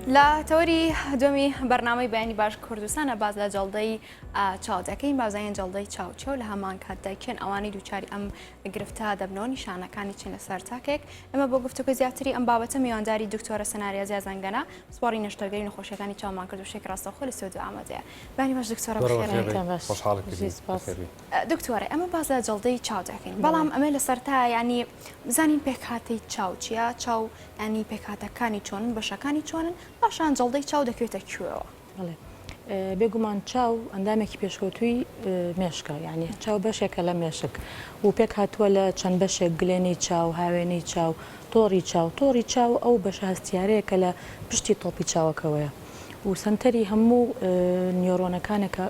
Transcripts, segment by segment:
لا تەوەری دومی بەرنامەی بەیانی باش کوردستانە باز لە جەڵدەی چاو دەکەین بازایان جەڵدەی چاوچێ و لە هەمان کاتداکەن ئەوانی دووچاری ئەم گرفتە دەبنەوە نیشانەکانی چینە سەر تاکێک ئەمە بۆ گفتوگۆ زیاتری ئەم بابەتە میوانداری دکتۆرە سەناریا زیازەنگەنە سپۆری نەشتەرگەری نەخۆشیەکانی چاومان کرد و شێک ڕاستەوخۆ لە سێ ئامادەیە بانی باش دکتۆرە دکتۆرە ئەمە باز لە جەڵدەی چاو دەکەین بەڵام ئەمە لە سەرتا ینی بزانین پێکهاتەی چاو چیە چاو ینی پێکهاتەکانی چۆنن بەشەکانی چۆنن پاشان جەڵدەی چاو دەکوێتە کوێەوە بێگومان چاو ئەندامێکی پێشکەوتووی مێشکە یعنی چاو بەشێکە لە مێشک و پێک هاتووە لە چەند بەشێک گلێنەی چاو هاوێنەی چاو تۆڕی چاو ئەو بەشە هەستیارەیەکە لە پشتی تۆپی چاوەکەوەیە و سنتەری هەموو نیۆرۆنەکانێکە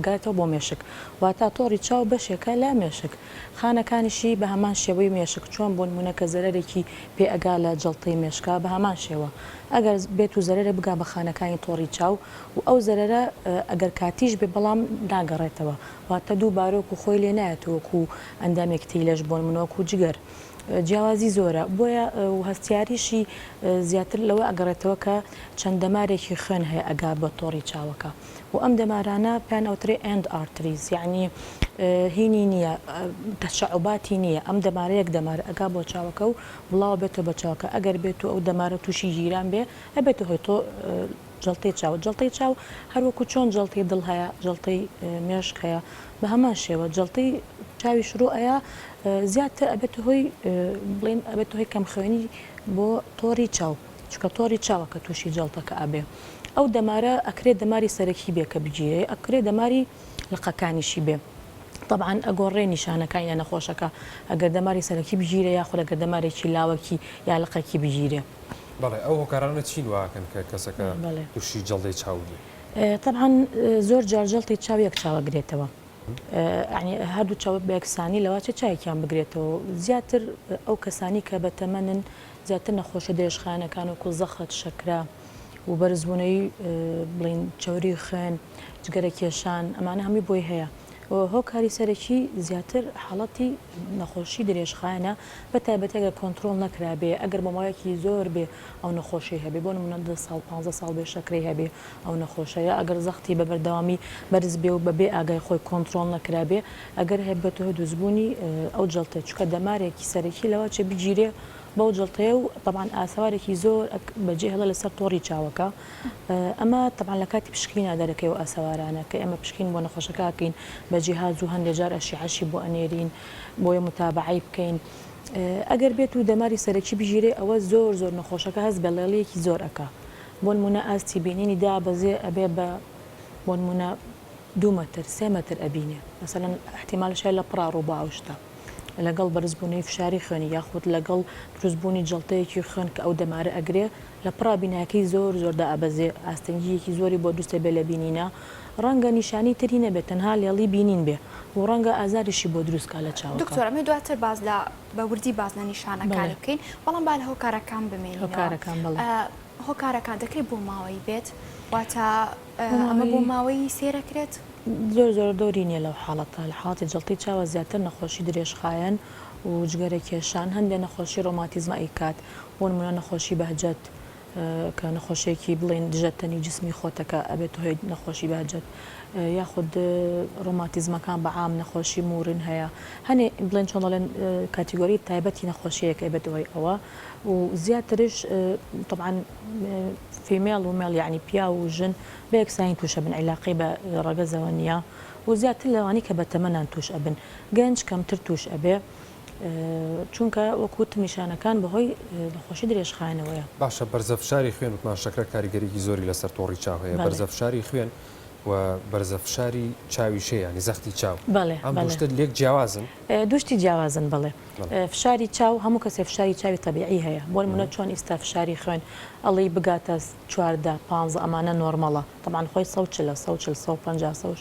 گاتەوە بۆ مێشک واتە تۆڕی چاو بەشێکە لە مێشک خانەکانیشی بە هەمان شێوەی مێشک چۆن بۆ نمونەکە زەرەرێکی پێ ئەگا لە جەڵتەی مێشکا بە هەمان شێوە ئەگەر بێت و زەرەرە بگا بە خانەکانی تۆڕی چاو و ئەو زەرەرە ئەگەر کاتیش بێ بەڵام ناگەڕێتەوە واتە دوو بارۆک و خۆی لێ نایەتەوەکو ئەندامێکی لەش بۆ نمونەوەکو جگەر جیاوازی زۆرە بۆیە هەستیاریشی زیاتر لەوە ئەگەڕێتەوە کە چەند دەمارێکی خوێن هەیە ئەگا بە تۆڕی چاوەکە و ئەم دەمارانە پێیان ئەوترێ ئەند ئارتریز یعنی هینی نییە تەشعوباتی نییە ئەم دەمارەیەک دەمارە ئەگا بۆ چاوەکە و بڵاو بێتەوە بە چاوەکە ئەگەر بێت و ئەو دەمارە تووشی ژیران بێ ئەبێتە هۆی تۆ جەڵتەی چاو هەروەکو چۆن جەڵتەی دڵ هەیە جەڵتەی مێشک هەیە بە هەمان شێوە جەڵتەی چاوی شروعەیە زیاتر ئەبێت هۆی بڵێن ئەبێت هۆی کەم خوێنی بۆ تۆڕی چاو چکە تۆڕی چاوەکە تووشی جەڵتەکە ئەبێ ئەو دەمارە ئەکرێت دەماری سەرەکی بێ کە بگیرێ ئەکرێت دەماری لقەکانیشی بێ طبعا ئەگۆڕێ نیشانەکانی لە نەخۆشەکە ئەگەر دەماری سەرەکی بگیرێ یاخود ئەگەر دەمارێکی لاوەکی یا لقەکی بگیرێ بەڵێ ئەو هۆکارانە چین واکەن کە کەسەکە تووشی جەڵدەی چاو بێ طبعا زۆر جار جەڵتی چاو یەک چاوەگرێتەوە ینی هەردوو چاوە بەیەکسانی لەواچە چایەکیان بگرێتەوە زیاتر ئەو کەسانی کە بەتەمەنن زیاتر نەخۆشە دێشخانەکان وکو زەخت شەکرا و بەرزبوونەوەی بڵین چاوری خوێن جگەرە کێشان ئەمانە هەمی بۆی هەیە هۆکاری سەرەکی زیاتر حاڵەتی نەخۆشی درێژخانە بە تایبەتێگە کۆنتترۆل نەکرابێ ئەگەر بۆماوەیەکی زۆر بێ ئەو نەخۆشی هەبێ بۆ نمونە 2 ساڵ 15 ساڵ بێ شەکرەی هەبێ ئەو نەخۆشەیە ئەگەر زەختی بە بەردەوامی بەرز بێ و بەبێ ئاگای خۆی کۆنتترۆل نەکرابێ ئەگەر هەبێتەوە دروستبوونی ئەو جەڵتە چکە دەمارێکی سەرەکی لەوە چێ بگیرێ بەو جڵتەیە و طبعاً ئاساوارێکی زۆر بەجێ هەڵە لەسەر تۆڕی چاوەکە ئەمە طبعاً لە کاتی پشکینە دەرەکەی و ئاساوارانە کە ئێمە پشکین بۆ نەخۆشەکەکەین بەجێهاز و هەندێک جار ئەشیعەشی بۆ ئەنێرین بۆیە متابعی بکەین ئەگەر بێت و دەماری سەرەکی بژیرێ ئەوە زۆر نەخۆشەکە هەست بە لێڵەیەکی زۆر ئەکا بۆ نمونە ئاستی بینینی دا بەزێ ئەبێ بە بۆ نمونە 2 مەتر 3 مەتر ئەبینێ مەسەلاً احتیمالش هەیە لە پڕا ڕوو باوشتە لەگەڵ بەرزبوونەی فشاری خوێنی یاخود لەگەڵ دروستبوونی جەڵتەیەکی خوێن کە ئەو دەمارە ئەگرێ لە پڕابیناکەی زۆردا ئەبەزێ ئاستەنگیەکی زۆری بۆ دووسێ بێ لە بینینە ڕەنگە نیشانی تری نەبێت تەنها لێڵی بینین بێ و ڕەنگە ئازاریشی بۆ دروستکە لە چاوە دکتۆرە ئەمە دواتر باز لە بەوردی باز لە نیشانەکان بکەین بەڵام با لە هۆکارەکان بمێنین هۆکارەکان دەکرێت بۆ ماوەی بێت واتە ئەمە بۆ ماوەی سێرەکرێت زۆر دۆری نییە لەو حاڵەتە لە حاڵەتی جەڵتی چاوە زیاتر نەخۆشی درێژخایەن و جگەرە کێشان هەندێک نەخۆشی ڕۆماتیزمە ئیکات بۆ نمونە نەخۆشی بەهجەت کە نەخۆشیێکی بڵین دژەتەنی جسمی خۆتەکە ئەبێت هۆی نەخۆشی بەهجەت یاخود ڕۆماتیزمەکان بەعام نەخۆشی مورن هەیە هەنێ بڵێن چۆنڵێن کاتیگۆری تایبەتی نەخۆشیەکە ئەبێتەوەی ئەوە و زیاترش طبعاً فیمێڵ و مێڵ یعنی پیا و ژن بەیەکسانی تووشە بن عیلاقی بە ڕەگەزەوە نییە و زیاتر لەوانی کە بەتەمەنان توش ئەبن گەنج کەمتر توش ئەبێ چونکە وەکوت نیشانەکان بەهۆی نەخۆشی درێژخانەوەیە باشە بەرزەفشاری خوێن وتمان شەکرە کاریگەریکی زۆری لەسەر تۆڕی چاو هەیە بەرزەفشاری خوێن و بەرزەفشاری چاویشەیە ینی زەختی چاو ئەم دوشتە لێک جیاوازن دوشتی جیاوازن بڵێ فشاری چاو هەموو کەسێ فشاری چاوی تەبیعی هەیە بۆ نمونە چۆن ئێستا فشاری خوێن ئەڵی بگاتە 14 15 ئەمانە نۆرمەڵە طبعاً خۆی 140 150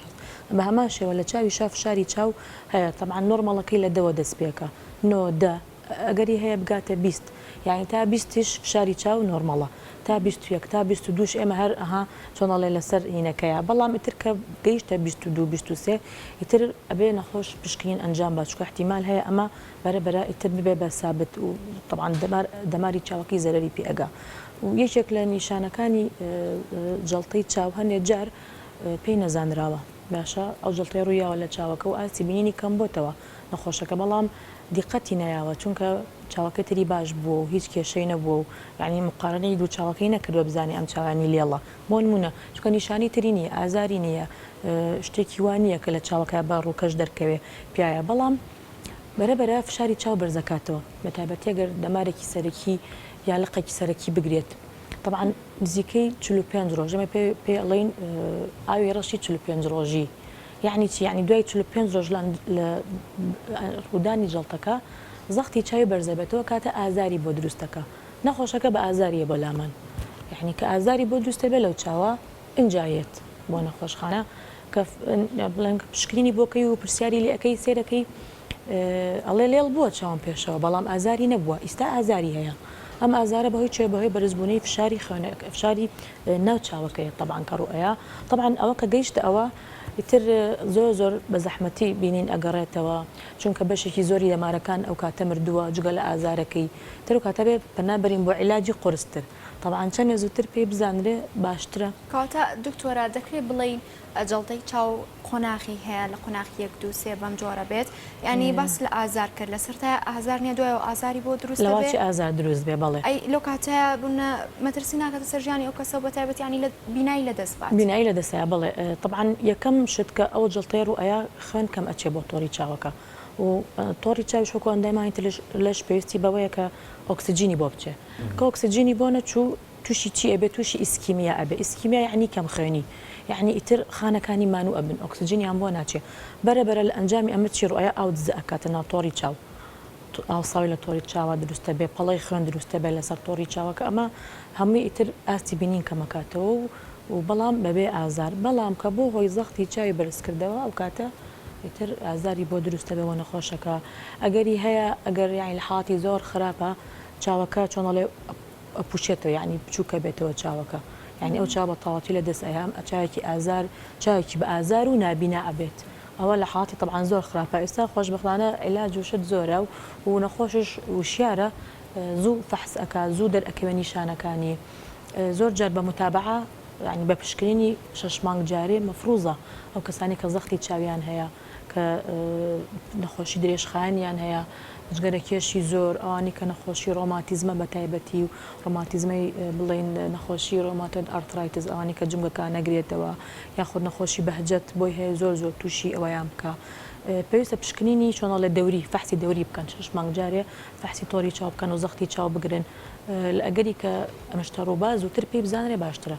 بە هەمان شێوە لە چاوی شا فشاری چاو هەیە طبعاً نۆرمەڵەکەی لە دەوە دەست پێکە 9 10 ئەگەری هەیە بگاتە 20 یعنی تا 20ش فشاری چاو نۆرمەڵە تا 21 تا 22 ئێمە هەر ئەها چۆنەڵێ لەسەر هینەکەیە بەڵام ئیتر کە گەیشتە 22 23 ئیتر ئەبێ نەخۆش پشکین ئەنجام بە چکە احتیمال هەیە ئەمە بەرەبەرە ئیتر ببێ بە سابت و طبعا دەماری چاوەکەی زەرەری پێ ئەگا و یەکێک لە نیشانەکانی جەڵتەی چاو هەندێک جار پێی نەزانراوە باشە ئەو جەڵتەی ڕوویاوە لە چاوەکە و ئاسی بینینی کەم بۆتەوە نەخۆشەکە بەڵام دیقەتی نایاوە چونکە چاوەکە تری باش بووە و هیچ کێشەی نەبووە و یعنی مقارنەی دوو چاوەکەی نەکردووە بزانێ ئەم چاوانی لێڵە بۆ نمونە چونکە نیشانی تری نییە ئازاری نییە شتێکی وانە کە لە چاوەکە بە ڕووکەش دەرکەوێ پیاە بەڵام بەرەبەرە فشاری چاو بەرزەکاتەوە بەتایبەتی ئەگەر دەمارێکی سەرەکی یا لقێکی سەرەکی بگرێت طبعا نزیکەی 45 ڕۆژ ئەمە پێ ئەڵێن ئاوی ڕەشی 45 ڕۆژی یعنی چی یعنی دوای 45 ڕۆژ لە ڕوودانی جەڵتەکە زەختی چاوی بەرزەبێتەوە کاتە ئازاری بۆ دروستەکە نەخۆشەکە بە ئازاریە بۆ لامان یعنی کە ئازاری بۆ دروستە بێ لەو چاوە ئنجایەت بۆ نەخۆشخانە کە بڵێن پشکنینی بۆکەی و پرسیاری لێ ئەەکەی سێرەکەی ئەڵێ لێڵ بووە چاوم پێشەوە بەڵام ئازاری نەبووە ئیستا ئازاری هەیە ئەم ئازارە بەهۆی چێ بەهۆی بەرزبوونەی فشاری فشاری ناو چاوەکەی طبعاً کە ڕوئەیە طبعاً ئەوە کە گەیشتە ئەوە ئیتر زۆر بە زەحمەتی بینین ئەگەڕێتەوە چونکە بەشێکی زۆری دەمارەکان ئەو کاتە مردووە جگە لە ئازارەکەی تر و کاتە بێ پەنابەرین بۆ عیلاجی قورستر طبعاً چەندێ زووتر پێی بزانرێ باشترە کاتە دکتۆرە دەکرێت بڵین جەڵتەی چاو قۆناغی هەیە لە قۆناغی 1 2 3 بەم جۆرە بێت ینی باس لە ئازار کرد لەسەر تا ئازار نیە دوای و ئازاری بۆ دروست لەواچی ئازار دروست بێ بەڵێ ئەی لەو کاتەیە بوونە مەترسی ناکاتە سەرژانی ئەو کەسە بەتایبەت ینی لە بینایی لە دەست بات بینایی لە دەستەیە بڵێ طبعاً یەکەم شت کە ئەو جەڵتەی ڕوئەیە خوێن کەم ئەچێ بۆ تۆڕی چاوەکە و تۆڕی چاوی شۆکۆ ئەندامانی لەش پێویستی بەوەیە کە ئۆکسسیجینی بۆ بچێ کە ئۆکسسیجینی بۆ نەچوو تووشی چی ئەبێ تووشی ئیسکیمیا ئەبێ ئیسکیمیا یعنی کەم خوێنی یعنی ئیتر خانەکانی مانوو ئەبن ئۆکسسیجینیان بۆ ناچێ بەرەبەرە لە ئەنجامی ئەمە چی ڕوئەیە ئاو دزە ئەکاتە ناو تۆڕی چاو ئاوساوی لە تۆڕی چاوە دروستە بێ پەڵەی خوێن دروستە بێ لەسەر تۆڕی چاوەکە ئەمە هەمووی ئیتر ئاستی بینین کەمەکاتەوە و بەڵام بەبێ ئازار بەڵام کە بۆ هۆی زەختی چاوی بەرزکردەوە ئەو کاتە ئیتر ئازاری بۆ دروستە بێەوە نەخۆشەکە ئەگەری هەیە ئەگەر یانی لە حاڵەتی زۆر خراپە چاوەکە چۆنەڵێ ئەپوشێتەوە یعنی بچووکە بێتەوە چاوەکە یعنی ئەو چاو بە تەواتی لە دەست ئەیام چاوێکی ئازار چاوێکی بە ئازار و نابینا ئەبێت ئەوە لە حاڵەتی طبعاً زۆر خراپە ئێستا خۆشبەختانە عیلاج و شت زۆرە و نەخۆشش وشیارە زوو فەحس ئەکا زوو دەرئەکەوێ نیشانەکانی زۆر جار بە متابعە یعنی بە پشکنینی 6 مانگ جارێ مەفروزە ئەو کەسانی کە زەختی چاویان هەیە کە نەخۆشی درێژخایانیان هەیە جگەرە کێشی زۆر ئەوانی کە نەخۆشی ڕۆماتیزمە بە تایبەتی و ڕۆماتیزمەی بڵین نەخۆشی ڕۆماتۆید ئارترایتز ئەوانی کە جمگەکە نەگرێتەوە یاخود نەخۆشی بەهجەت بۆی هەیە زۆر تووشی ئەوەیان بکە پێویستە پشکنینی چۆنەڵە دەوری فەحسی دەوری بکەن 6 مانگ جارێ فەحسی تۆڕی چاو بکەن و زەختی چاو بگرن لە ئەگەری کە ئەمەشتە ڕووباز زووتر پێی بزانرێ باشترە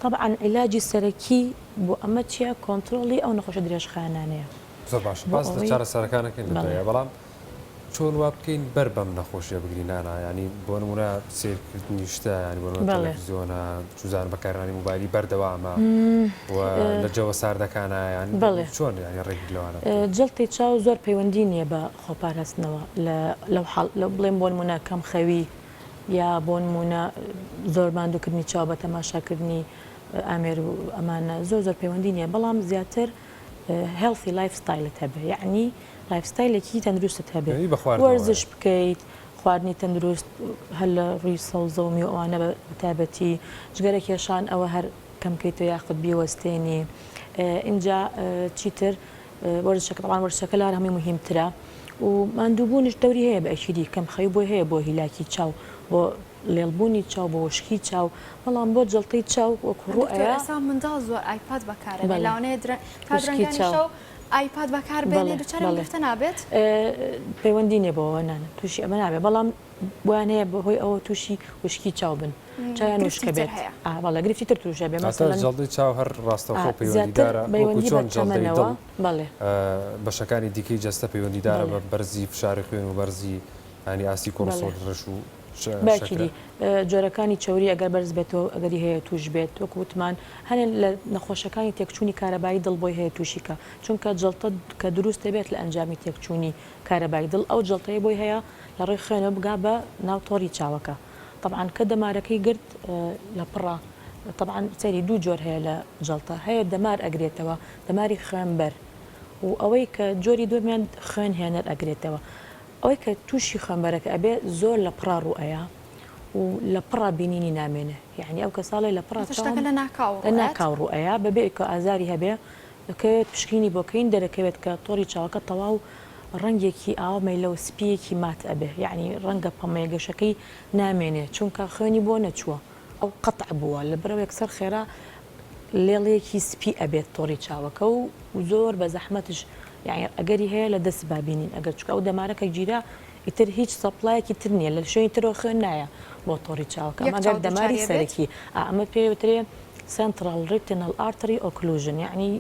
طبعاً عیلاجی سەرەکی بۆ ئەمە چیە کۆنتترۆلی ئەو نەخۆشە درێژخایانانەیە زۆر باش باس لە چارە سەرەکانەکەین لەدایە بەڵام چۆن وا بکەین بەر بەم نەخۆشیە بگرینانە ینی بۆ نمونە سیرکردنی شتە ینی بۆ تەلەڤیزیۆنە چوزان بەکارانی موبایلی بەردەوامە لە جەوە ساردەکانە ینی چۆن ینی ڕێگی لەوانە جەڵتی چاو زۆر پەیوەندی نییە بە خۆپاراستنەوە لەو بڵێم بۆ نمونە کەم خەوی یا بۆ نمونە زۆر ماندووکردنی چاو بە تەماشاکردنی ئامێر و ئەمانە زۆر پەیوەندی نییە بەڵام زیاتر هێڵفی لایف ستایلت هەبێ یعنی لایفستایلێکی تەندروستت هەبێ وەرزش بکەیت خواردنی تەندروست هەر لە ڕووی سەوزە و میوەوانە بە تایبەتی جگەرە کێشان ئەوە هەر کەمکەیتەوە یاخود بیوەستێنی اینجا چیتر وەرزشەکە طبعاً وەرزشەکە لار هەمووی مهمترە و ماندووبوونش دەوری هەیە بە ئەکیدی کەم خەوی بۆی هەیە بۆ هیلاکی چاو بۆ لێڵبوونی چاو بۆ وشکی چاو بەڵام بۆ جەڵتەی چاو وەکو ڕوئەیە ئێستا منداڵ زۆر ئایپاد بەکارە لەوانەیە کادرەنگانی شەو ئایپاد بەکار بێنێ دووچارە گرفتە نابێت پەیوەندی نیە بۆەوە نانە تووشی ئەمە نابێت بەڵام بۆیان هەیە بەهۆی ئەوە تووشی وشکی چاو بن چایان وشکە بێت بەڵە گرفتی تر تووشە بێ جەڵدەی چاو هەر ڕاستەخۆ پەیوەندیدارە چۆن جەڵدەی دڵ بەڵێ بەشەکانی دیکەی جەستە پەیوەندیدارە بە بەرزی فشاری خوێن و بەرزی ینی ئاسی کۆڵەستۆل ڕەش و باکیری جۆرەکانی چوری ئەگەر بەرز بێتەوە ئەگەری هەیە توش بێت وەکو وتمان هەنێ لە نەخۆشەکانی تێکچوونی کارەبایی دڵ بۆی هەیە تووشیکە چونکە جڵتە کە دروست دەبێت لە ئەنجامی تێکچوونی کارەبایی دڵ ئەو جڵتەیە بۆی هەیە لە ڕێی خوێنە بگا بە ناو تۆری چاوەکە طبعاً کە دەمارەکەی گرت لە پڕە طبعاً سەری دوو جۆر هەیە لە جڵتە هەیە دەمار ئەگرێتەوە دەماری خوێنبەر و ئەوەی کە جۆری دومیان خوێن هێنەر ئەگرێتەوە ئەوەی کە تووشی خوێنبەرەکە ئەبێ زۆر لە پڕا ڕوئەیە و لە پڕا بینینی نامێنێ یعنی ئەو کە ساڵی لە پڕا ناکاو ڕوئەیە بەبێ کە ئازاری هەبێ دەکەوێت پشکینی بۆکەین دەرەکەوێت کە تۆڕی چاوەکە تەواو ڕەنگێکی ئاوا مەیلەوە سپیەکی مات ئەبێ یعنی ڕەنگە پەمەیەگەشەکەی نامێنێ چونکە خوێنی بۆ نەچووە ئەو قەتع بووە لە بەرەوە یەکسەر خێرا لێڵەیەکی سپی ئەبێت تۆڕی چاوەکە و زۆر بە زەحمەتش یعنی ئەگەری هەیە لە دەست بابینین ئەگەر چکە ئەو دەمارەکە گیرا ئیتر هیچ سەپلایەکی تر نییە لە شوێنی ترەوە خوێن نایە بۆ تۆڕی چاوەکە ئەگەر دەماری سەرەکی ئەمە پێوترێ سنترال ریتینال ئارتری ئۆکلوژن یعنی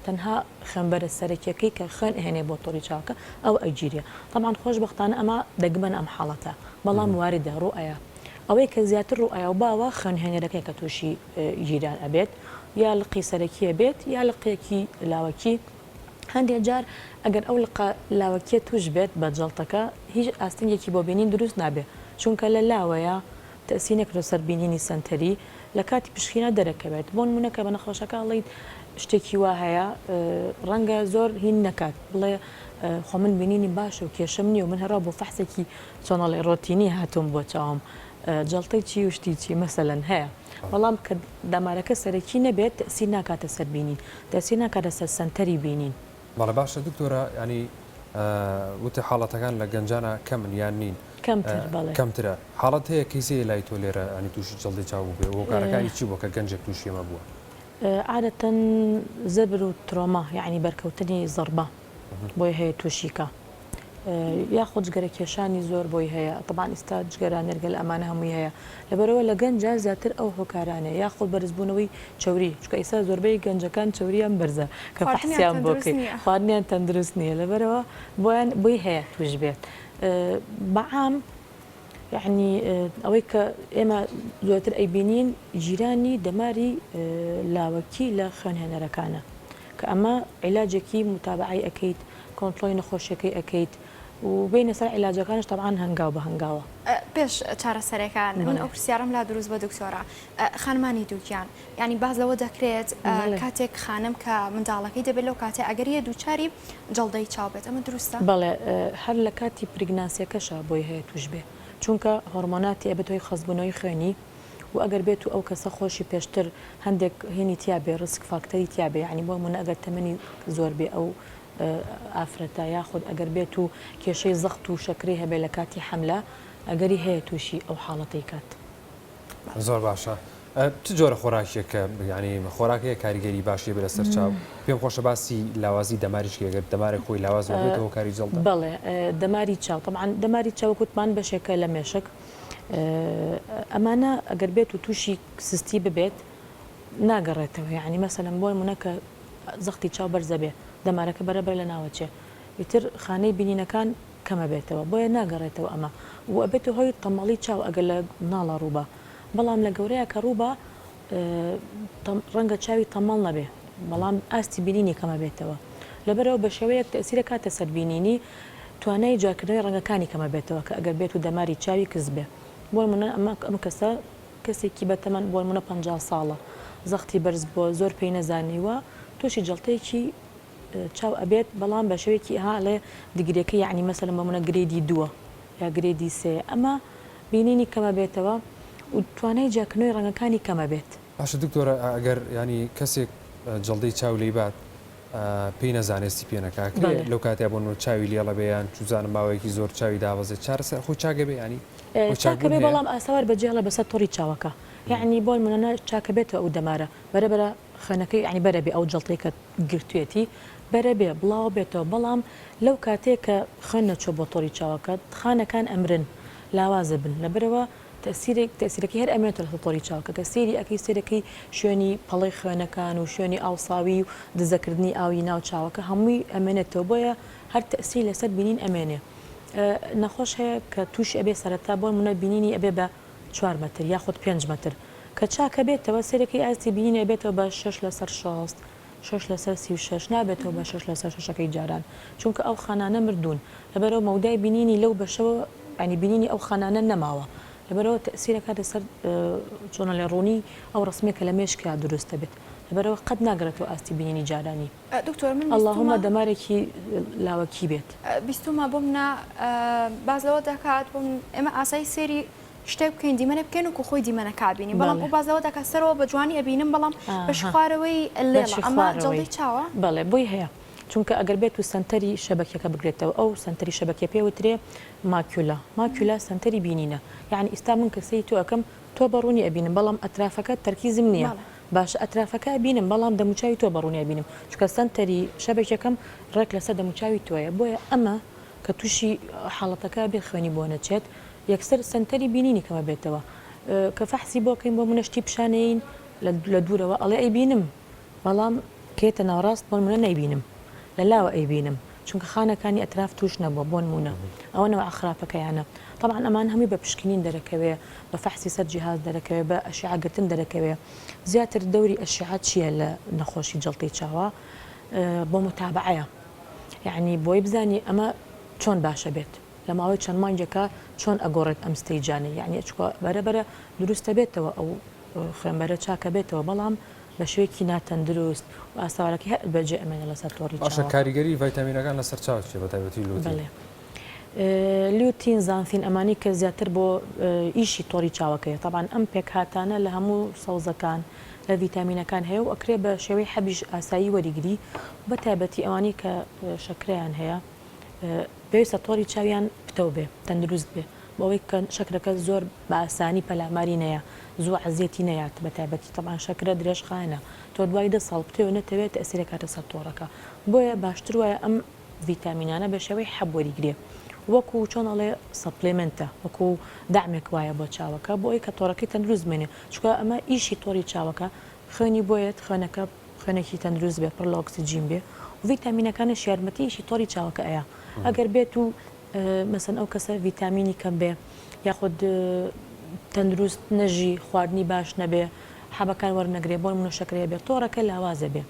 تەنها خوێنبەرە سەرەکیەکەی کە خوێن هێنێ بۆ تۆڕی چاوەکە ئەو ئەگیریە طبعاً خۆشبەختانە ئەمە دەگمەن ئەم حاڵەتە بەڵام واریدە ڕوئەیە ئەوەی کە زیاتر ڕوئەیە و باوە خوێن هێنەرەکەی کە تووشی گیران ئەبێت یا لقی سەرەکیە بێت یا لقەیەکی لاوەکی هەندێک جار ئەگەر ئەو لاوەکیە توش بێت بە جڵتەکە هیچ ئاستنگێکی بۆ بینین دروست نابێت چونکە لە لاوەیە تەسینێک سەر بینینی سنتەری لە کاتی پشکینە دەرەکەوێت بۆ نمونەکە بە نەخۆشەکە ئەڵێیت شتێکی وا هەیە ڕەنگە زۆر هین نەکات بڵێ خۆ من بینینی باشە و کێشەم نییە و من هەرا بۆ فەحسێکی چۆنەڵی ڕۆتینی هاتووم بۆ چاوم جڵتەی چی و شتی چی مەسەلەن هەیە بەڵام کە دەمارەکە سەرەکی نەبێت تەسیر ناکاتە سەر بینین تەسیر ناکاتە سەر سنتەری بینین بەڵێ باشە دکتۆرە ینی وتە حاڵەتەکان لە گەنجانە کەمن یان نین کەمترە حاڵەت هەیە کەیسەیە لای تۆ لێرە ینی تووشی جڵدی چاو بێ هۆکارەکانی چی بۆ کە گەنجێک تووشی ئەمە بووە عادەتەن زەبر و ترۆما یعنی بەرکەوتنی زەربە بۆی هەیە تووشیکە یاخود جگەرە کێشانی زۆر بۆی هەیە طبعاً ئێستا جگەران نەرگەل ئەمانە هەمووی هەیە لەبەرەوە لە گەنجە زیاتر ئەو هۆکارانە یاخود بەرزبوونەوەی چوری چکە ئێستا زۆربەی گەنجەکان چوریان بەرزە کە فەحسیان بۆکەی خواردنیان تەندروست نییە لەبەرەوە بۆی هەیە توش بێت بەعام یعنی ئەوەی کە ئێمە زۆرتر ئەیبینین ژیرانی دەماری لاوەکی لە خوێنهێنەرەکانە کە ئەمە عیلاجێکی متابعی ئەەکەیت کۆنتڕۆی نەخۆشیەکەی ئەەکەیت و بینە سەر عیلاجەکانش طبعاً هەنگاو بە هەنگاوە پێش چارەسەرەکان من ئەو پرسیارم لا دروست بە دکتۆرە خانمانی دووکیان ینی باز لەوە دەکرێت کاتێک خانم کە منداڵەکەی دەبێت لەو کاتێ ئەگەریە دووچاری جڵدەی چاو بێت ئەمە دروستە بەڵێ هەر لە کاتی پرگناسیەکەشە بۆی هەیە توش بێ چونکە هۆرمۆناتی ئەبێتەوەی خەزبوونەوەی خوێنی و ئەگەر بێت و ئەو کەسە خۆشی پێشتر هەندێک هێنی تیاابێ ڕسک فاکتەری تیاابێ ینی بۆ منە ئەگەر تەمەنی زۆر بێ ئەو ئافرەتە یاخود ئەگەر بێت و کێشەی زەخت و شەکری هەبێ لە کاتی حملە ئەگەری هەیە تووشی ئەو حاڵەتەی کات زۆر باشە چ جۆرە خۆراکیەکە ینی خۆراکەیە کاریگەری باشیە بە لەسەر چاو پێم خۆشە باسی لاوازی دەماریشکێگەر دەمارێک خۆی لاواز بێتەوە کاری جڵدە بڵێ دەماری چاو طبعاً دەماری چاوکوتمان بەشێکە لە مێشک ئەمانە ئەگەر بێت و تووشی سستی ببێت ناگەڕێتەوە یعنی مەسەلەن بۆی منەکە زەختی چاو بەرزە بێ دەمارەکە بەرەبەر لە ناوەچێ ئیتر خانەی بینینەکان کەمە بێتەوە بۆیە ناگەڕێتەوە ئەمە و ئەبێت هۆی تەمەڵی چاو ئەگەر لە ناڵە ڕووبە بەڵام لە گەورەیە کە ڕووبە ڕەنگە چاوی تەمەڵ نەبێ بەڵام ئاستی بینینی کەمە بێتەوە لەبەرەوە بە شێوەیەک تەسیرە کاتە سەربینینی توانای جاکردنەوەی ڕەنگەکانی کەمە بێتەوە کە ئەگەر بێت و دەماری چاوی کەس بێ بۆ منە ئەم کەسە کەسێکی بەتەمەن بۆ منە 50 ساڵە زەختی بەرز بۆ زۆر پێی نەزانیوە تووشی جڵتەیەکی چاو ئەبێت بەڵام بە شێوەیەکی هاڵێ دیگرێکی یعنی مەسەلەن بە منە گرێدی 2 یا گرێدی 3 ئەمە بینینی کەمە بێتەوە و توانای جاکردنەوەی ڕەنگەکانی کەمە بێت باشە دکتۆرە ئەگەر ینی کەسێک جڵدەی چاو لێی بات پێی نەزانستی پێنەکە لەو کاتیا بۆ چاوی لێڵە بێیان چوزانم ماوەیەکی زۆر چاوی داوەزێت چارەسەر خۆ چاگە بێ ینی چاکە بێ بەڵام ئاساوار بەجێڵە بەسەر تۆڕی چاوەکە یعنی بۆ منە چاکە بێتەوە ئەو دەمارە بەرەبرە خوێنەکەی ینی بەرە بێ ئەو جڵتەی کە گرتوێتی بەرە بێ بڵاو بێتەوە بەڵام لەو کاتێک کە خوێن نەچۆ بۆ تۆڕی چاوەکە خانەکان ئەمرن لاوازە بن لەبەرەوە تەسیرەکەی هەر ئەمێنێتە لە تۆڕی چاوەکە کە سێری ئەەکەی سێرەکەی شوێنی پەڵی خوێنەکان و شوێنی ئاوساوی و دزەکردنی ئاوی ناو چاوەکە هەمووی ئەمێنێتەوە بۆیە هەر تەسیری لەسەر بینین ئەمێنێ نەخۆش هەیە کە توش ئەبێ سەرەتا بۆ منە بینینی ئەبێ بە 4 متر یاخود 5 متر کە چاکە بێتەوە سێرەکەی ئاستی بینینی ئەبێتەوە بە 6 لەسەر 6 6 لەسەر 36 نابێتەوە بە 6 لەسەر 6ەکەی جاران چونکە ئەو خانانە مردوون لەبەرەوە مەودای بینینی لەو بەشەوە ینی بینینی ئەو خانانە نەماوە لەبەرەوە تەسیرەکە لەسەر چۆنە لە ڕوونی ئەو ڕسمێکە لە مێشکیا دروستە بێت لەبەرەوە قەت ناگرێتەوە ئاستی بینینی جارانی دکتۆر من اللهمە دەمارێکی لاوەکی بێت بیستمە بۆ منە بازەوە دەکات بۆ ئێمە ئاسایی سێری شتێک بکەین دیمەنە بکەین و خۆی دیمەنە کابینی بەڵام بۆ بازەوە دەکات سەرەوە بە جوانی ئەبینم بەڵام بەش خوارەوەی لێڵە ئەمە جەڵدەی چاوە بەڵێ بۆی هەیە چونکە ئەگەر بێت و سنتەری شەبەکەکە بگرێتەوە ئەو سنتەری شەبەکە پێوترێ ماکیولا سنتەری بینینە یعنی ئێستا من کەسەی تۆ ئەەکەم تۆ بەڕوونی ئەبینم بەڵام ئەترافەکە تەرکیزم نییە باش ئەترافەکە بینم بەڵام دەموچاوی تۆ بەڕوونی بینم چکە سنتەری شەبەکەکەم ڕێک لەسەر دەموچاوی تۆیە بۆیە ئەمە کە تووشی حاڵەتەکە بێ خوێنی بۆ نەچێت یەکسەر سنتەری بینینی کەمە بێتەوە کە فەحسی بۆکەین بۆ منەشتی پیشانەین لە دوورەوە ئەڵێ ئەیبینم بەڵام کێتە ناوڕاست بۆ منە نەیبینم لە لاوە ئەیبینم چونکە خانەکانی ئەتراف توش نەبووە بۆ نمونە ئەوەنەوە ئەخراپەکەیانە طبعا ئەمان هەمووی بە پشکنین دەرەکەوێ بە فەحسی سەر جیهاز دەرەکەوێ بە ئەشعاگرتن دەرەکەوێ زیاتر دەوری ئەشعات چییە لە نەخۆشی جەڵتەی چاوە بۆ متابعەیە یعنی بۆی بزانی ئەمە چۆن باشە بێت لە ماوەی چەند مانگێکە چۆن ئەگۆڕێت ئەم ستەیجانە یعنی ئەچکۆ بەرەبەرە دروستە بێتەوە ئەو خوێنبەرە چاکە بێتەوە بەڵام بە شوێکی ناتەندروست و ئاساوارەکەی هەر بەجێ ئەمەنە لەسەر تۆڕی چاوە. باشە کاریگەری ڤایتامینەکان لەسەر چاو چێ بە تایبەتی لوتین؟ لوتین زانفین ئەمانی کە زیاتر بۆ ئیشی تۆڕی چاوەکەیە طبعاً ئەم پێک هاتانە لە هەموو سەوزەکان لە ڤیتامینەکان هەیە و ئەکرێ بە شێوەی حەبیش ئاسایی وەریگری بە تایبەتی ئەوانی کە شەکرەیان هەیە پێویستە تۆڕی چاویان پتەو بێ تەندروست بێ بۆەوەی کە شەکرەکە زۆر بە ئاسانی پەلاماری نەیە زوو عزیەتی نەیات بە تایبەتی طبعاً شەکرە درێژخانە تۆ دوای 10 ساڵ پتەوە نەتەوێت تەسیرە کاتە سەر تۆڕەکە بۆیە باشتر وایە ئەم ڤیتامینانە بە شێوەی حەب وەریگرێ وەکو چۆن ئەڵێ سەپلێمنتە وەکو دامێک وایە بۆ چاوەکە بۆ ئەوی کە تۆڕەکەی تەندروست بێنێ چونکە ئەمە ئیشی تۆڕی چاوەکە خوێنی بۆیەت خوێنەکە خوێنێکی تەندروست بێ پڕ لە ئۆکسیجین بێ و ڤیتامینەکانش یارمەتیشی تۆڕی چاوەکە ئەیە ئەگەر بێت و مەسەن ئەو کەسە ڤیتامینی کەم بێ یاخود تەندروست نەژی خواردنی باش نەبێ حەبەکان وەرنەگرێ بۆ منە شەکرەیە بێت تۆڕەکە لاوازە بێ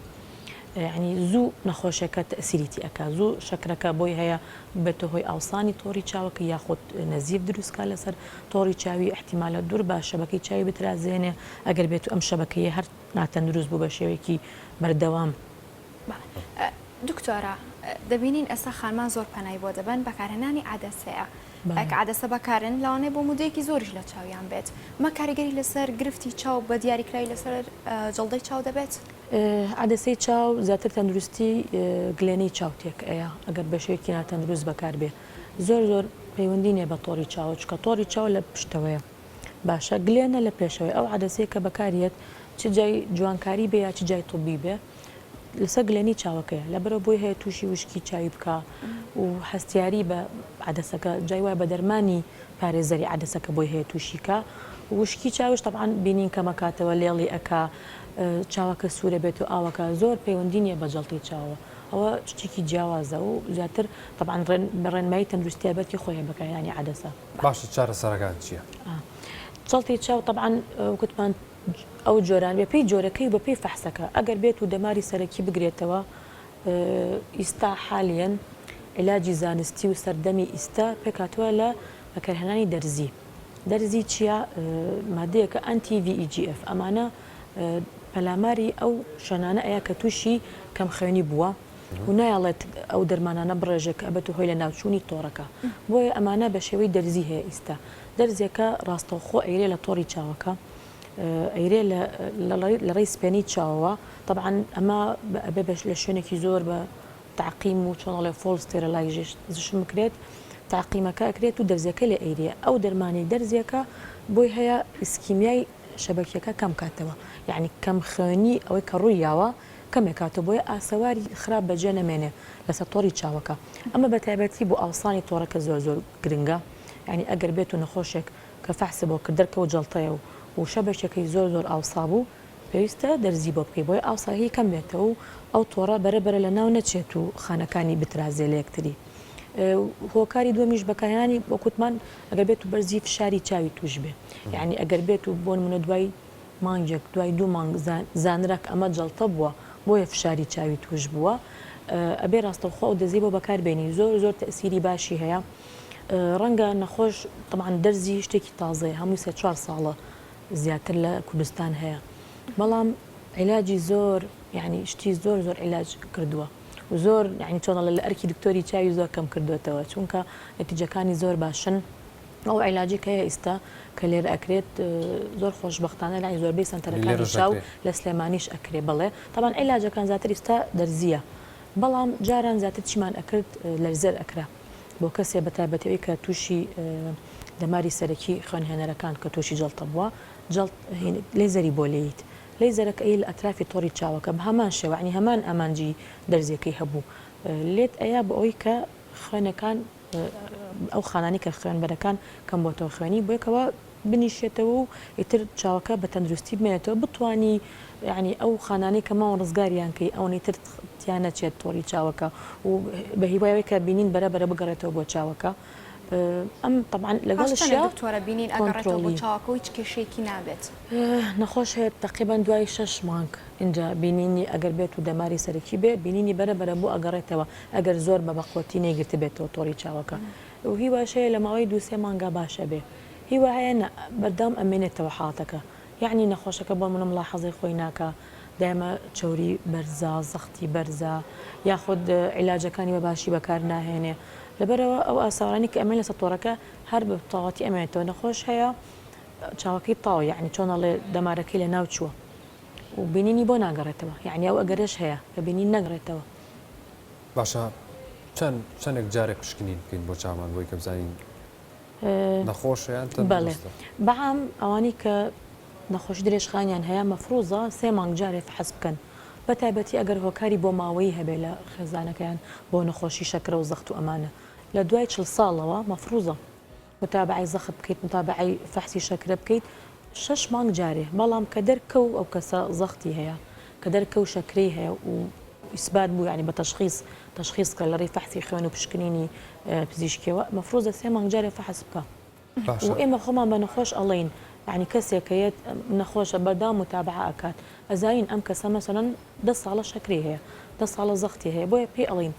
ینی زوو نەخۆشەکە تەسیریتی ئەکا زوو شەکرەکە بۆی هەیە بێتە هۆی ئاوسانی تۆڕی چاوەکە یاخود نەزیف دروستکە لەسەر تۆڕی چاوی احتیمالە دوور بە شەبەکەی چاوی بترازێنێ ئەگەر بێت و ئەم شەبەکەیە هەر ناتەندروست بوو بە شێوەیەکی بەردەوام. دکتۆرە دەبینین ئێستا خانمان زۆر پەنای بۆ دەبن بەکارهێنانی عادەسەیە کە عادەسە بەکارن لەوانێ بۆ مودەیەکی زۆریش لە چاویان بێت مە کاریگەری لەسەر گرفتی چاو بە دیاریکراوی لەسەر جەڵدەی چاو دەبێت؟ عادەسەی چاو زیاتر تەندروستی گلێنەی چاوتێک ئەیە ئەگەر بە شێوەیەکی ناتەندروست بەکار بێ زۆر پەیوەندی نیە بە تۆڕی چاوە چکە تۆڕی چاو لە پشتەوەیە باشە گلێنە لە پێشەوەی ئەو عادەسەیە کە بەکارێت چ جای جوانکاری بێ یا چ جای توبی بێ لەسەر گلێنی چاوەکەیە لەبەرەوە بۆی هەیە تووشی وشکی چاوی بکە و هەستیاری بە عادەسەکە جای وایە بە دەرمانی پارێزەری عادەسەکە بۆی هەیە تووشیکە وشکی چاوش طبعاً بینین کەمەکاتەوە لێڵی ئەکا چاوەکە سوورە بێت و ئاوەکە زۆر پەیوەندی نیە بە جەڵتی چاوە ئەوە شتێکی جیاوازە و زیاتر طبعاً بەڕێنمایی تەندروستیابەتی خۆیە بەکارهێنانی عادەسە. باشە چارەسەرەکان چییە؟ جەڵتی چاو طبعاً وتمان ئەو جۆران بێ پێی جۆرەکەی بە پێی فەحسەکە ئەگەر بێت و دەماری سەرەکی بگرێتەوە ئیستا حالیان علاجی زانستی و سەردەمی ئیستا پێکاتوە لە بەکارهێنانی دەرزی چییە مادەیەکە ئەنتی VEGF ئەمانە پەلاماری ئەو شانانە ئەیە کە تووشی کەم خوێنی بووە و نایڵێت ئەو دەرمانانە بڕێژێکە ئەبێت و هۆی لە ناوچوونی تۆڕەکە بۆیە ئەمانە بە شێوەی دەرزی هەیە ئیستا دەرزێکە ڕاستەوخۆ ئەیرێ لە تۆڕی چاوەکە ئەیرێ لە ڕێی سپێنی چاوەوە طبعاً ئەمە ئەبێ لە شوێنێکی زۆر بە تعقیم و چۆنڵێ فۆڵ ستێرەلایزیشن بکرێت تعقیمەکە ئەکرێت و دەرزەکە لە ئەیرێ ئەو دەرمانی دەرزیەکە بۆی هەیە ئیسکیمیای شەبەکیەکە کەم کاتەوە یعنی کەم خوێنی ئەوەی کە ڕوویاوە کەمێکاتەوە بۆیە ئاسەواری خراپ بەجێ نەمێنێ لەسەر تۆڕی چاوەکە ئەمە بە تایبەتی بۆ ئاوسانی تۆڕەکە زۆر گرنگە یعنی ئەگەر بێت و نەخۆشێک کە فەحسە بۆ کردەرکە و جەڵتەیە و شەبەکەی زۆر ئاوسا بوو پێویستە دەرزی بۆ بکەی بۆی ئاوساهی کەم بێتەوە و ئەو تۆڕە بەرەبەرە لە ناو نەچێت و خانەکانی بترازێ لە یەکتری هۆکاری دووەمیش بەکایانی وەکوتمان ئەگەر بێت و بەرزی فشاری چاوی توش بێ یعنی ئەگەر بێت و بۆ نمونە دوای مانگێک دوای 2 مانگ زانراک ئەمە جەڵتە بووە بۆیە فشاری چاوی توش بووە ئەبێ ڕاستەوخۆ و دەزی بۆ بەکاربێنی زۆر تەسیری باشی هەیە ڕەنگە نەخۆش طبعاً دەرزی شتێکی تازەیە هەموو 3-4 ساڵە زیاتر لە کوردستان هەیە بەڵام عیلاجی زۆر یعنی شتی زۆر عیلاج کردووە و زۆر یعنی چۆن لە ئەرکی دکتۆری چاوی زۆر کەم کردوێتەوە چونکە نەتیجەکانی زۆر باشن ئەو عیلاجی کە هەیە ئێستا کە لێرە ئەکرێت زۆر خۆشبەختانە لای زۆربەی سەنتەرەکانی چاو لە سلێمانیش ئەکرێ بڵێ طبعاً عیلاجەکان زیاتر ئێستا دەرزیە بەڵام جاران زیاتر چیمان ئەکرد لەرزەر ئەکرا بۆ کەسێ بەتایبەتەوەی کە تووشی دەماری سەرەکی خوێنهێنەرەکان کە تووشی جەڵتە بووە لێزەری بۆ لێیت لێزەرەکە ئەی لە ئەترافی تۆڕی چاوەکە بە هەمان شێوەعنی هەمان ئامانجی دەرزیەکەی هەبوو لێت ئەیە بە ئەوی کە خوێنەکان ئەو خانانی کە خوێنبەرەکان کەم بۆتەوە خوێنی بۆیکەوە بنیشێتەوە و ئیتر چاوەکە بە تەندروستی بمێنێتەوە بتوانی یعنی ئەو خانانی کە ماوە ڕزگاریانکەی ئەوەی تر تیانە چێت تۆڕی چاوەکە و بە هیوایەوە کە بینین بەرەبەرە بگەڕێتەوە بۆ چاوەکە ئەم طبعاً لەگەڵشیا دکتۆرە بینین ئەگەڕێتەوە بۆ چاوەکە هیچ کێشێکی نابێت نەخۆش هەیە تقریبان دوای 6 مانگ اینجا بینینی ئەگەر بێت و دەماری سەرەکی بێ بینینی بەرەبەرە بۆ ئەگەڕێتەوە ئەگەر زۆر بە بەقوتی نێگرتە بێتەوە تۆڕی چاوەکە و هیواشەیە لە ماوەی 2-3 مانگا باشە بێ هیوا هەیە بەردام ئەمێنێتەوە حاتەکە یعنی نەخۆشەکە بۆ منم لاحەزەی خۆی ناکە دایمە چوری بەرزە زەختی بەرزە یاخود عیلاجەکانی بە باشی بەکار ناهێنێ لەبەرەوە ئەو ئاساوانی کە ئەمێن لە سەتۆڕەکە هەر بە تاواتی ئەمێنێتەوە نەخۆش هەیە چاوەکەی تاو یعنی چۆنەڵێ دەمارەکەی لە ناو چووە و بینینی بۆ ناگەڕێتەوە یعنی ئەو ئەگەرش هەیە کە بینین نەگڕێتەوە باشە چەندێک جارێک پشکنین بکەین بۆ چامان بۆی کە بزانین نەخۆشیان بەڵێ بەعام ئەوانی کە نەخۆش درێژخانیان هەیە مەفروزە 3 مانگ جارێ فحس بکەن بە تایبەتی ئەگەر هۆکاری بۆ ماوەی هەبێ لە خێزانەکەیان بۆ نەخۆشی شەکرە و زەخت و ئەمانە لە دوای 40 ساڵەوە مەفروزە متابعی زەخت بکەیت متابعی فەحسی شەکرە بکەیت 6 مانگ جارێ بەڵام کە دەرکەو ئەو کەسە زەختی هەیە کە دەرکەو شەکرەی هەیە و ئیسبات بوو یعنی بە تەشخیص کە لە ڕێی فەحسی خوێن و پشکنینی پزیشکیەوە مەفروزە 3 مانگ جارێ فەحس بکە و ئێمە خۆمان بە نەخۆش ئەڵێین یعنی کەسێکەیەت نەخۆشە بەردام متابعە ئەکات ئەزاین ئەم کەسە مەسەڵەن 10 ساڵە شەکری هەیە 10 ساڵە زەختی هەیە بۆیە پێی ئەڵین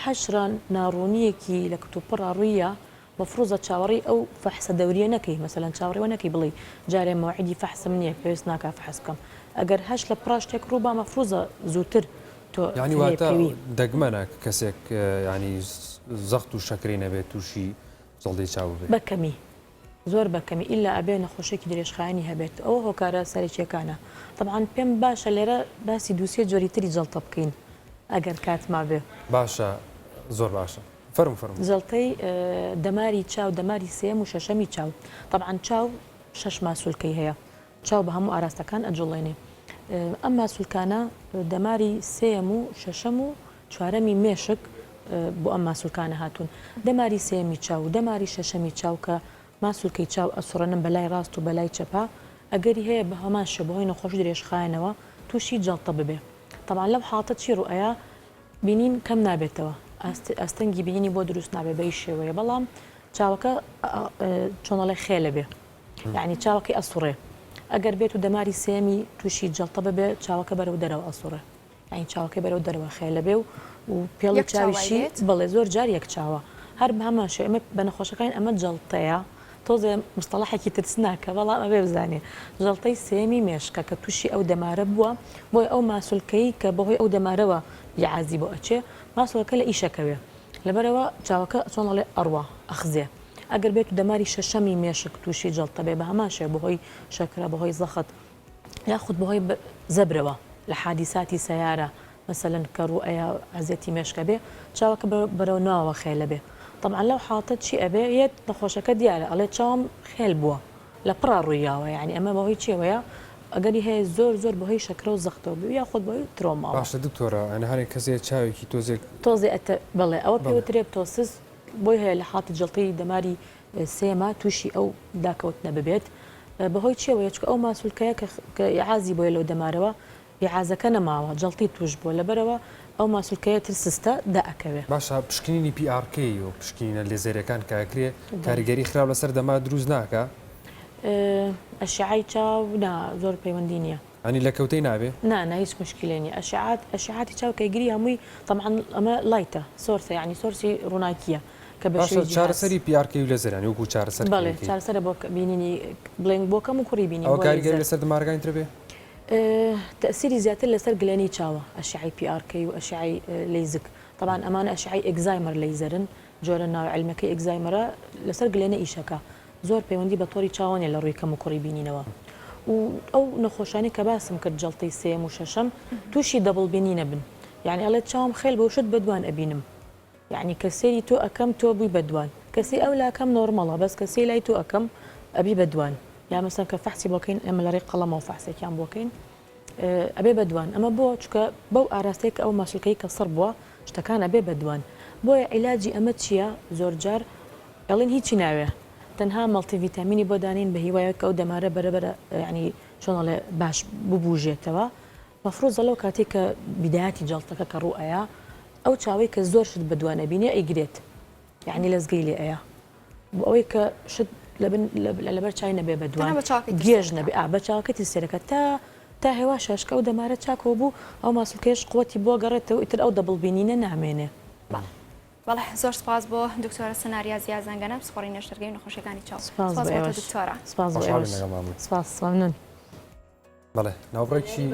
حەشران ناڕوونیەکی لە کتوپڕا ڕوویە مەفروزە چاوەڕی ئەو فەحسە دەوریە نەکەی مەسەڵەن چاوەڕێوە نەکەی بڵێ جارێ مەوعیدی فەحسم نییە پێویست ناکا فەحس بکەم ئەگەر هەش لە پڕاشتێک ڕووبا مەفروزە زووتر یعنی واتە دەگمەنە کەسێک ینی زەخت و شەکری نەبێت تووشی زەڵدەی چاو بێت بەکەمی زۆر بەکەمی ئیلا ئەبێ نەخۆشێکی درێژخایانی هەبێت ئەوە هۆکارە سەرچیەکانە طبعاً پێم باشە لێرە باسی دووسێ جۆری تری جەڵتە بکەین ئەگەر کاتما بێ باشە زۆر باشە فەرم جەڵتەی دەماری چاو دەماری سێم و شەشەمی چاو طبعاً چاو 6 ماسوولکەی هەیە چاو بە هەموو ئاراستەکان ئەجوڵێنێ ئەم ماسوولکانە دەماری سێم و شەشەم و چوارەمی مێشک بۆ ئەم ماسوولکانە هاتوون دەماری سێمی چاو دەماری شەشەمی چاو کە ماسوولکەی چاو ئەسوڕەنم بەلای ڕاست و بەلای چەپا ئەگەری هەیە بە هەمان شەبەوەی نەخۆش درێژخایەنەوە تووشی جەڵتە ببێ طبعاً لەو حاڵەتە چی ڕوئەیە بینین کەم نابێتەوە ئەستەنگی بینینی بۆ دروست نابێ بەی شێوەیە بەڵام چاوەکە چۆنەڵێ خێلە بێ یعنی چاوەکەی ئەسوڕێ ئەگەر بێت و دەماری سێمی تووشی جەڵتە ببێ چاوەکە بەرەو دەرەوە ئەسوڕێ یعنی چاوەکەی بەرەو دەرەوە خێلە بێ و پێڵی چاویشی بڵێ زۆر جار یەک چاوە هەر بە هەمان شێ ئەمە بە نەخۆشەکان ئەمە جەڵتەیە تۆزێ مستەڵەحێکی ترسناکە بەڵام ئەبێ بزانێ جەڵتەی سێمی مێشکە کە تووشی ئەو دەمارە بووە بۆی ئەو ماسوولکەی کە بەهۆی ئەو دەمارەوە یعازی بۆ ئەچێ ماسوولەکە لە ئیشەکەوێ لەبەرەوە چاوەکە چۆنەڵێ ئەڕوا ئەخزێ ئەگەر بێت و دەماری شەشەمی مێشک تووشی جەڵتە بێ بە هەمان شێ بەهۆی شەکرە بەهۆی زەخت یاخود بەهۆی زەبرەوە لە حادیساتی سەیارە مەسەلەن کە ڕوئەیە عەزێتی مێشکە بێ چاوەکە بەرەو ناوەوە خێلە بێ طبعا لەو حاڵەتە چی ئەبێ یەت نەخۆشەکە دیارە ئەڵێ چاوم خێل بووە لە پڕا ڕوویاوە یعنی ئەمە بەهۆی چێوەیە ئەگەری هەیە زۆر بەهۆی شەکرە و زەختەوە بێ یاخود بەهۆی ترۆماوە باشە دکتۆرە ئەنە هەرێک کەسێک چاوێکی تۆزێ بڵێ ئەوە پێوترێ تۆسس بۆی هەیە لە حاڵەتی جەڵتەی دەماری سێما تووشی ئەو داکەوتنە ببێت بەهۆی چێوەیە چکە ئەو ماسوولکەیە کە عازی بۆیە لەو دەمارەوە عازەکە نەماوە جەڵتی توش بووە لەبەرەوە ئەو ماسولکەیە ترسستە دائەکەوێ باشە پشکنینی PRK و پشکنینە لێزەرەکان کاکرێ کاریگەری خراپ لەسەر دەما دروست ناکە ئەشعای چاو زۆر پەیوەندی نییە ئەنی لە کەوتەی نابێ نا هیچ مشکلێنی ئەشعاتی چاو کەگیری هەمووی طبعا ئەمە لایتە سۆرسە یعنی سۆرسی ڕووناکیە کە باشە چارەسەری PRK و لێزەرانی وەکو چارەسەر بەڵێ چارەسەرە بۆ بینینی بڵنگ بۆکەم و کوڕی بینی ئەو کاریگەری لەسەر دەمارگانی تربێ تأثيري زيادة لسر جلاني تشاوا أشعي PRK وأشعي ليزك طبعا أمانة أشعي إكزايمر ليزرن جورنا علمك إكزايمرا لسر جلاني إيشكا زور بيوندي بطوري تشاواني لروي كم قريبيني نوا أو نخوشاني كباسم كتجلطي سيم وششم توشي دبل بينينا بن يعني الله تشاوم خيل بوشد بدوان أبينم يعني كسيري تو أكم تو أبي بدوان كسي أولا كم نورمالا بس كسي لا تو أكم أبي بدوان يعني مثلا كفحصي بوكين اما لريق قلم او فحصي كان بوكين ابي بدوان اما بو چکە بو ئاراستەیە ئەو ماسولکەی کە سڕ بووە شتەکان ئەبێ بدوان بۆیە عیلاجی ئەمە چییە زۆر جار ئەڵێن هیچی ناوێ تەنها مەڵتی ڤیتامینی بۆ دانین بە هیوایە کە ئەو دەمارە بەرەبەرە ینی چۆنڵێ باش ببوژێتەوە مەفروض لەو کاتێک کە بیدایەتی جەڵتەکە کە ڕوئەیە ئەو چاوەی کە زۆر شت بەدوانە بینێ ئەیگرێت یعنی لەزگەی لێ ئەیە بۆ ئەوەی کە شت لەبەر چای نەبێ بەدوان گێژ نەبێ بە چاوەکەتی سێرەکە تا هێوا شەشکە و دەمارە چاکەوە بوو ئەو ماسولکەش قوتی بۆ گەڕێتەوە ئیتر ئەو دەبڵبینینە نامێنێ بەڵێ زۆر سپاس بۆ دکتۆرە سەناریا زیازانگەنە پسپۆڕی نەشتەرگەی نەخۆشیەکانی چاو دکتۆرە سپاس بەڵێ ناوبڕێکی